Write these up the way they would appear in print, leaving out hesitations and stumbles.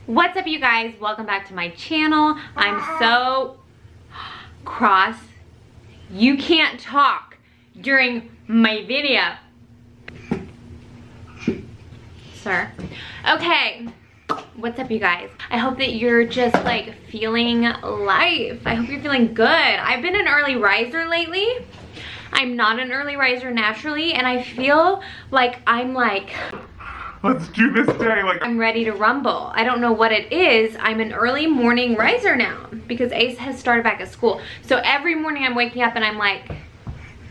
What's up, you guys? Welcome back to my channel. I'm so cross. You can't talk during my video. Sir. Okay. What's up, you guys? I hope that you're just like feeling life. I hope you're feeling good. I've been an early riser lately. I'm not an early riser naturally, and I feel like I'm like, let's do this day. Like, I'm ready to rumble. I don't know what it is. I'm an early morning riser now because Ace has started back at school. So every morning I'm waking up and I'm like,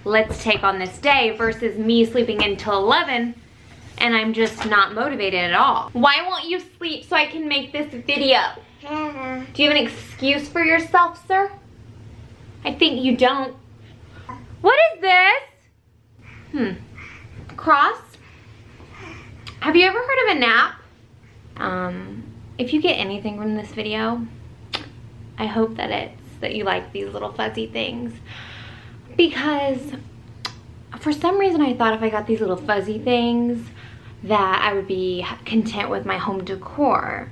let's take on this day, versus me sleeping until 11 and I'm just not motivated at all. Why won't you sleep so I can make this video? Do you have an excuse for yourself, sir? I think you don't. What is this? Cross? Have you ever heard of a nap? If you get anything from this video, I hope that you like these little fuzzy things, because for some reason I thought if I got these little fuzzy things that I would be content with my home decor,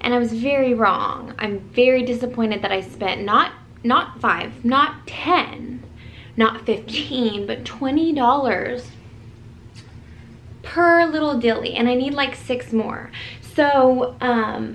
and I was very wrong. I'm very disappointed that I spent not 5, not 10, not 15, but $20 per little dilly, and I need like 6 more. So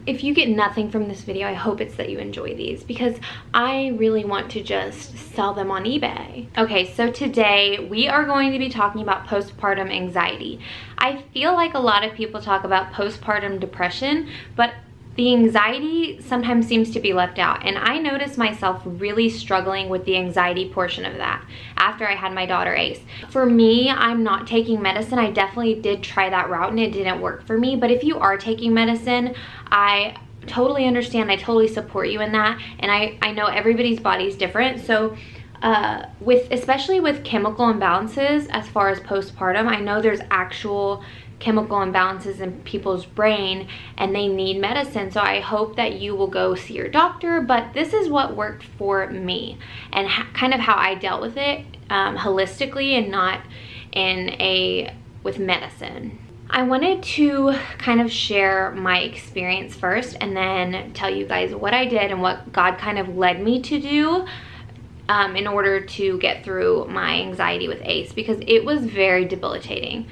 if you get nothing from this video, I hope it's that you enjoy these, because I really want to just sell them on eBay. Okay, so today we are going to be talking about postpartum anxiety. I feel like a lot of people talk about postpartum depression, but the anxiety sometimes seems to be left out, and I noticed myself really struggling with the anxiety portion of that after I had my daughter Ace. For me, I'm not taking medicine. I definitely did try that route and it didn't work for me, but if you are taking medicine, I totally understand. I totally support you in that, and I know everybody's body is different. So especially with chemical imbalances as far as postpartum, I know there's actual chemical imbalances in people's brain and they need medicine. So I hope that you will go see your doctor, but this is what worked for me and kind of how I dealt with it holistically, and not with medicine. I wanted to kind of share my experience first and then tell you guys what I did and what God kind of led me to do in order to get through my anxiety with Ace, because it was very debilitating.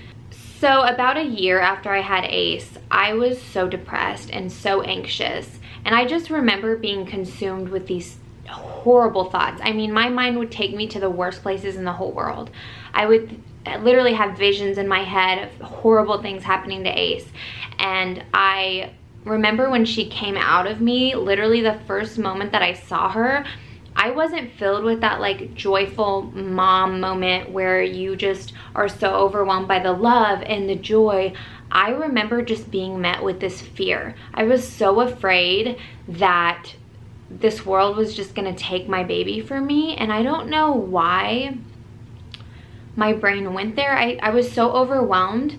So about a year after I had Ace, I was so depressed and so anxious, and I just remember being consumed with these horrible thoughts. I mean, my mind would take me to the worst places in the whole world. I would literally have visions in my head of horrible things happening to Ace, and I remember when she came out of me, literally the first moment that I saw her, I wasn't filled with that like joyful mom moment where you just are so overwhelmed by the love and the joy. I remember just being met with this fear. I was so afraid that this world was just gonna take my baby from me, and I don't know why my brain went there. I was so overwhelmed.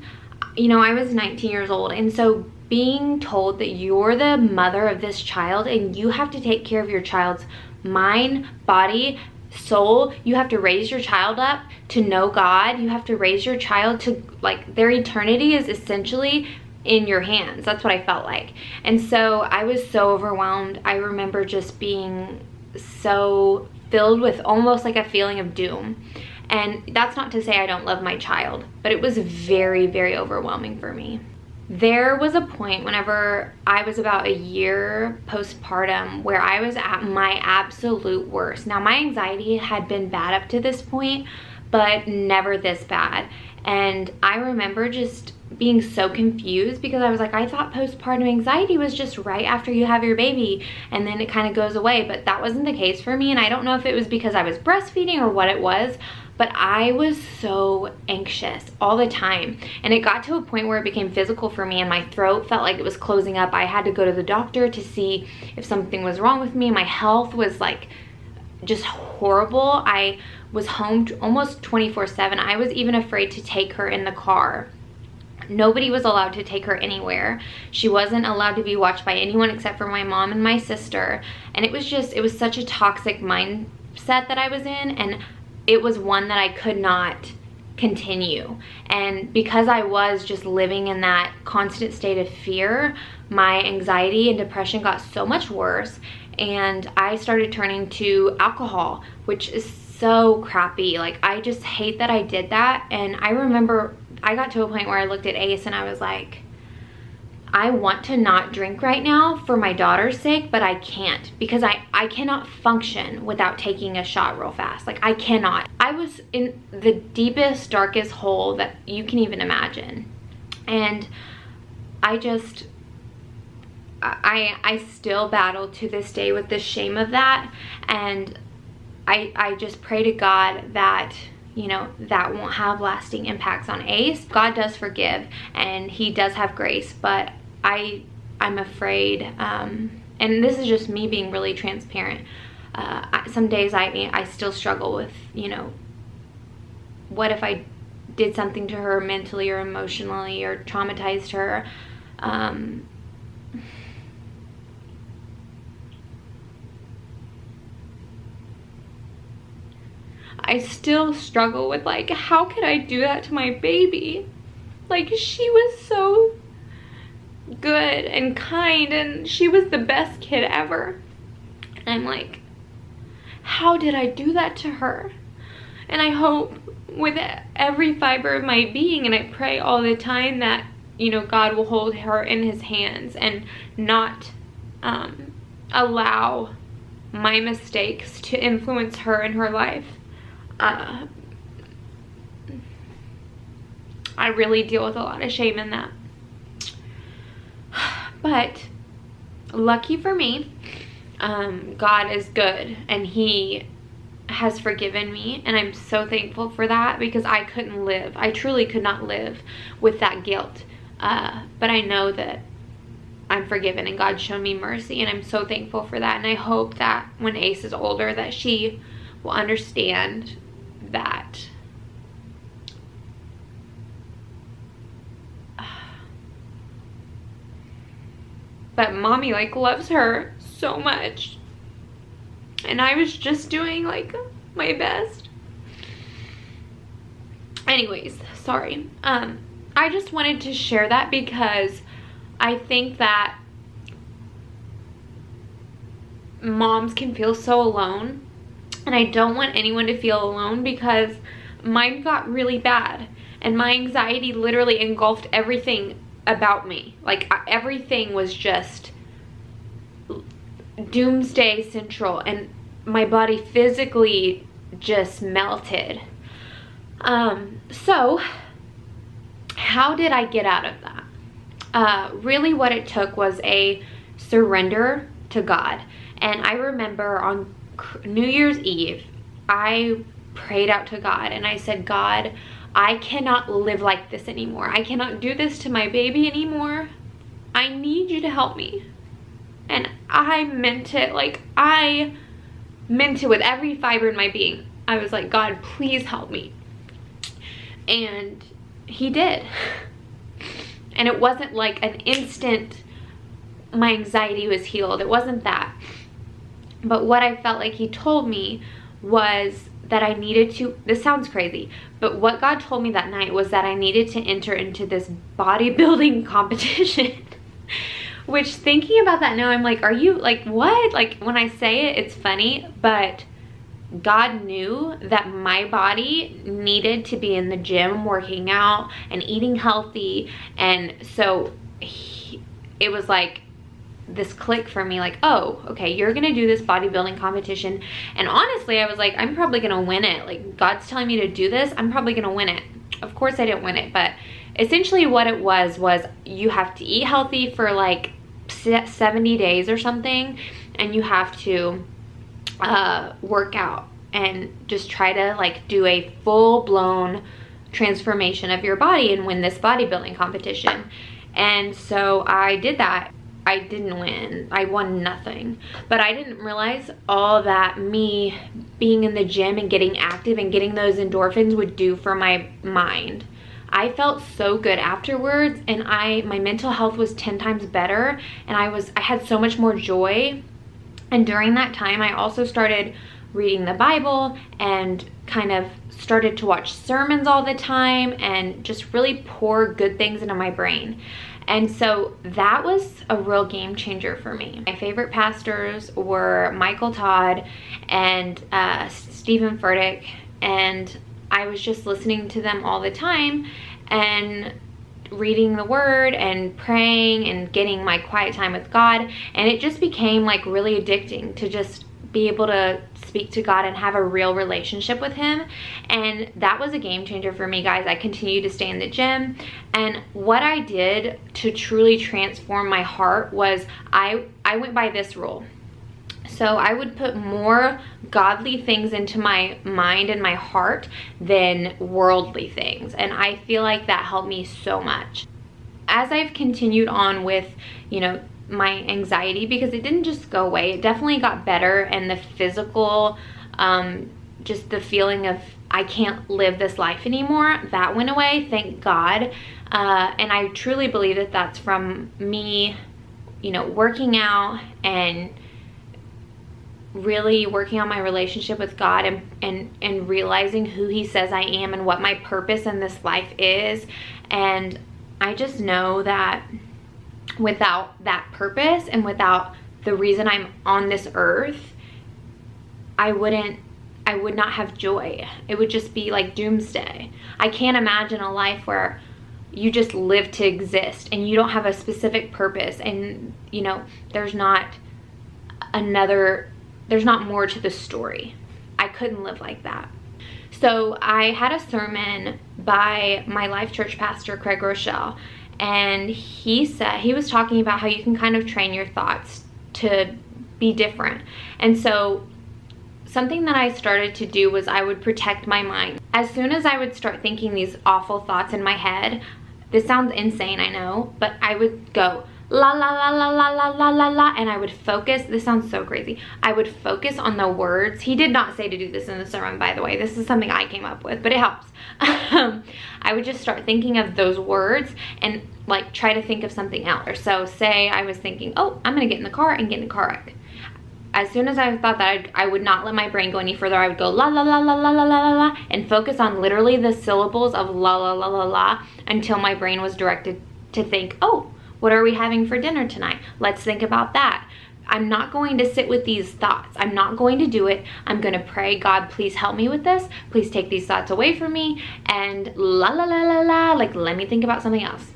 You know, I was 19 years old, and so being told that you're the mother of this child and you have to take care of your child's mind, body, soul, you have to raise your child up to know God, you have to raise your child to, like, their eternity is essentially in your hands. That's what I felt like. And so I was so overwhelmed. I remember just being so filled with almost like a feeling of doom. And that's not to say I don't love my child, but it was very, very overwhelming for me. There was a point whenever I was about a year postpartum where I was at my absolute worst. Now, my anxiety had been bad up to this point, but never this bad. And I remember just being so confused, because I was like, I thought postpartum anxiety was just right after you have your baby and then it kind of goes away, but that wasn't the case for me. And I don't know if it was because I was breastfeeding or what it was, but I was so anxious all the time. And it got to a point where it became physical for me, and my throat felt like it was closing up. I had to go to the doctor to see if something was wrong with me. My health was like just horrible. I was home almost 24/7. I was even afraid to take her in the car. Nobody was allowed to take her anywhere. She wasn't allowed to be watched by anyone except for my mom and my sister. And it was such a toxic mindset that I was in, and it was one that I could not continue. And because I was just living in that constant state of fear, my anxiety and depression got so much worse, and I started turning to alcohol, which is so crappy. Like, I just hate that I did that. And I remember I got to a point where I looked at Ace and I was like, I want to not drink right now for my daughter's sake, but I can't, because I cannot function without taking a shot real fast. Like, I cannot. I was in the deepest, darkest hole that you can even imagine. And I still battle to this day with the shame of that. And I just pray to God that, you know, that won't have lasting impacts on Ace. God does forgive and he does have grace, but I'm afraid, and this is just me being really transparent. Some days I still struggle with, you know, what if I did something to her mentally or emotionally or traumatized her. I still struggle with, like, how could I do that to my baby? Like, she was so good and kind and she was the best kid ever. And I'm like, how did I do that to her? And I hope with every fiber of my being, and I pray all the time that, you know, God will hold her in his hands and not allow my mistakes to influence her in her life. I really deal with a lot of shame in that. But lucky for me, God is good and he has forgiven me, and I'm so thankful for that, because I couldn't live. I truly could not live with that guilt. But I know that I'm forgiven and God showed me mercy, and I'm so thankful for that. And I hope that when Ace is older that she will understand that mommy, like, loves her so much, and I was just doing, like, my best. Anyways, sorry. I just wanted to share that because I think that moms can feel so alone, and I don't want anyone to feel alone, because mine got really bad and my anxiety literally engulfed everything about me. Like, everything was just doomsday central, and my body physically just melted. So how did I get out of that? Really what it took was a surrender to God. And I remember on New Year's Eve, I prayed out to God and I said, God, I cannot live like this anymore. I cannot do this to my baby anymore. I need you to help me. And I meant it. Like, I meant it with every fiber in my being. I was like, God, please help me. And he did. And it wasn't like an instant, my anxiety was healed. It wasn't that. But what I felt like he told me was that I needed to, this sounds crazy, but what God told me that night was that I needed to enter into this bodybuilding competition. Which, thinking about that now, I'm like, are you, like, what? Like, when I say it, it's funny, but God knew that my body needed to be in the gym working out and eating healthy. And so it was like this click for me, like, oh, okay, you're gonna do this bodybuilding competition. And honestly, I was like, I'm probably gonna win it. Like, God's telling me to do this, I'm probably gonna win it. Of course I didn't win it, but essentially what it was you have to eat healthy for like 70 days or something, and you have to work out and just try to like do a full-blown transformation of your body and win this bodybuilding competition. And so I did that. I didn't win. I won nothing. But I didn't realize all that me being in the gym and getting active and getting those endorphins would do for my mind. I felt so good afterwards, and my mental health was 10 times better, and I had so much more joy. And during that time, I also started reading the Bible and kind of started to watch sermons all the time and just really pour good things into my brain. And so that was a real game changer for me. My favorite pastors were Michael Todd and Stephen Furtick, and I was just listening to them all the time and reading the word and praying and getting my quiet time with God. And it just became like really addicting to just be able to speak to God and have a real relationship with him. And that was a game changer for me, guys. I continued to stay in the gym, and what I did to truly transform my heart was I went by this rule. So I would put more godly things into my mind and my heart than worldly things, and I feel like that helped me so much. As I've continued on with, you know, my anxiety, because it didn't just go away, it definitely got better, and the physical, just the feeling of I can't live this life anymore, that went away, thank God. And I truly believe that that's from me, you know, working out and really working on my relationship with God and realizing who he says I am and what my purpose in this life is. And I just know that without that purpose and without the reason I'm on this earth, I would not have joy. It would just be like doomsday. I can't imagine a life where you just live to exist and you don't have a specific purpose, and you know, there's not more to the story. I couldn't live like that. So I had a sermon by my Life Church pastor, Craig Rochelle, and he was talking about how you can kind of train your thoughts to be different. And so something that I started to do was I would protect my mind. As soon as I would start thinking these awful thoughts in my head, this sounds insane, I know, but I would go la la la la la la la la la, and I would focus. This sounds so crazy. I would focus on the words. He did not say to do this in the sermon, by the way. This is something I came up with, but it helps. I would just start thinking of those words and like try to think of something else. So say I was thinking, oh, I'm gonna get in the car and get in a car wreck. As soon as I thought that, I would not let my brain go any further. I would go la la la la la la la la and focus on literally the syllables of la la la la la until my brain was directed to think, oh, what are we having for dinner tonight? Let's think about that. I'm not going to sit with these thoughts. I'm not going to do it. I'm going to pray, God, please help me with this. Please take these thoughts away from me. And la la la la la, like let me think about something else.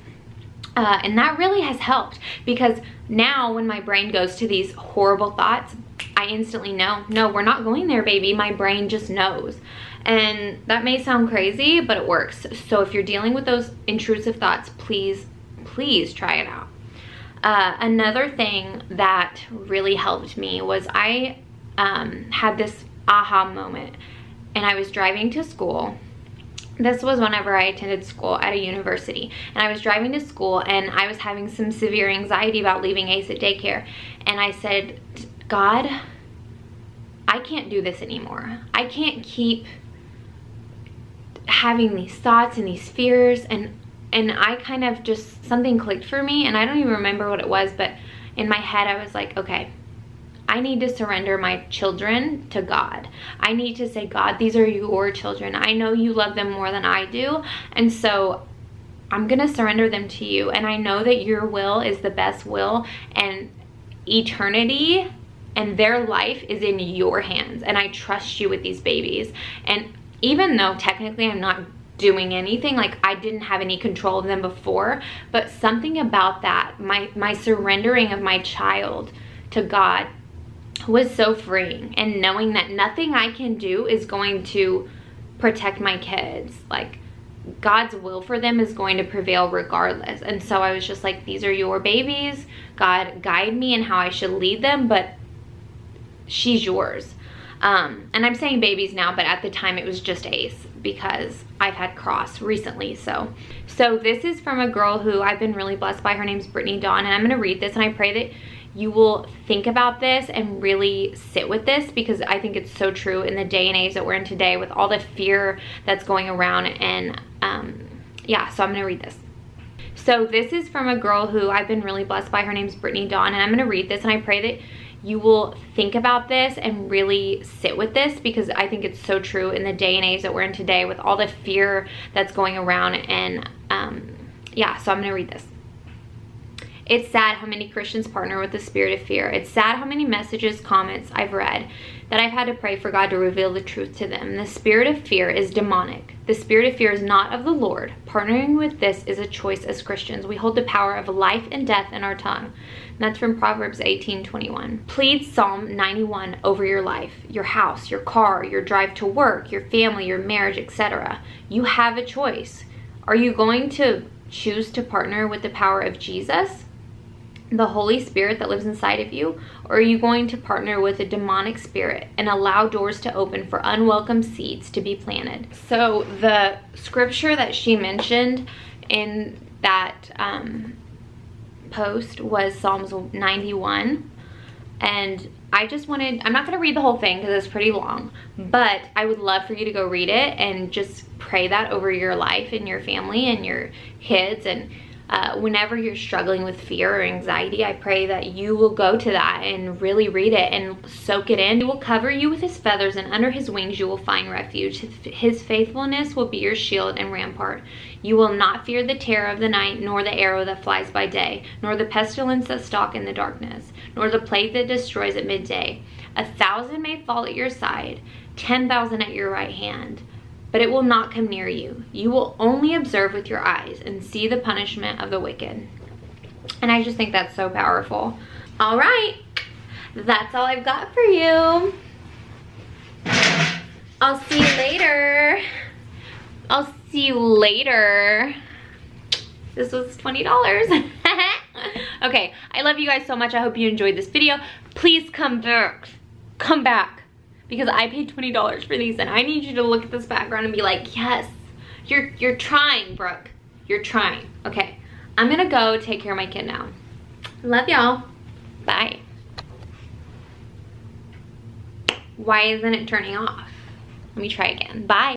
And that really has helped, because now when my brain goes to these horrible thoughts, I instantly know, no, we're not going there, baby. My brain just knows. And that may sound crazy, but it works. So if you're dealing with those intrusive thoughts, please try it out. Another thing that really helped me was I had this aha moment, and I was driving to school. This was whenever I attended school at a university, and I was driving to school and I was having some severe anxiety about leaving Ace at daycare. And I said, God, I can't do this anymore. I can't keep having these thoughts and these fears. And I kind of just, something clicked for me, and I don't even remember what it was, but in my head I was like, okay, I need to surrender my children to God. I need to say, God, these are your children. I know you love them more than I do, and so I'm gonna surrender them to you. And I know that your will is the best will, and eternity and their life is in your hands, and I trust you with these babies. And even though technically I'm not doing anything, like I didn't have any control of them before, but something about that, my surrendering of my child to God was so freeing. And knowing that nothing I can do is going to protect my kids, like God's will for them is going to prevail regardless. And so I was just like, these are your babies. God, guide me in how I should lead them, but she's yours. And I'm saying babies now, but at the time it was just Ace, because I've had Cross recently. So this is from a girl who I've been really blessed by. Her name's Brittany Dawn, and I'm gonna read this, and I pray that you will think about this and really sit with this, because I think it's so true in the day and age that we're in today with all the fear that's going around. And yeah, so I'm gonna read this. So this is from a girl who I've been really blessed by. Her name's Brittany Dawn, and I'm gonna read this, and I pray that you will think about this and really sit with this, because I think it's so true in the day and age that we're in today with all the fear that's going around. And yeah, so I'm gonna read this. It's sad how many Christians partner with the spirit of fear. It's sad how many messages, comments I've read that I've had to pray for God to reveal the truth to them. The spirit of fear is demonic. The spirit of fear is not of the Lord. Partnering with this is a choice as Christians. We hold the power of life and death in our tongue. And that's from Proverbs 18:21. Plead Psalm 91 over your life, your house, your car, your drive to work, your family, your marriage, etc. You have a choice. Are you going to choose to partner with the power of Jesus, the Holy Spirit that lives inside of you, or are you going to partner with a demonic spirit and allow doors to open for unwelcome seeds to be planted? So the scripture that she mentioned in that post was Psalms 91, and I just wanted, I'm not going to read the whole thing because it's pretty long, but I would love for you to go read it and just pray that over your life and your family and your kids. And whenever you're struggling with fear or anxiety, I pray that you will go to that and really read it and soak it in. He will cover you with his feathers, and under his wings you will find refuge. His faithfulness will be your shield and rampart. You will not fear the terror of the night, nor the arrow that flies by day, nor the pestilence that stalks in the darkness, nor the plague that destroys at midday. 1,000 may fall at your side, 10,000 at your right hand, but it will not come near you. You will only observe with your eyes and see the punishment of the wicked. And I just think that's so powerful. All right, that's all I've got for you. I'll see you later. I'll see you later. This was $20. Okay, I love you guys so much. I hope you enjoyed this video. Please come back. Come back. Because I paid $20 for these, and I need you to look at this background and be like, yes, you're trying, Brooke. You're trying. Okay, I'm gonna go take care of my kid now. Love y'all. Bye. Why isn't it turning off? Let me try again. Bye.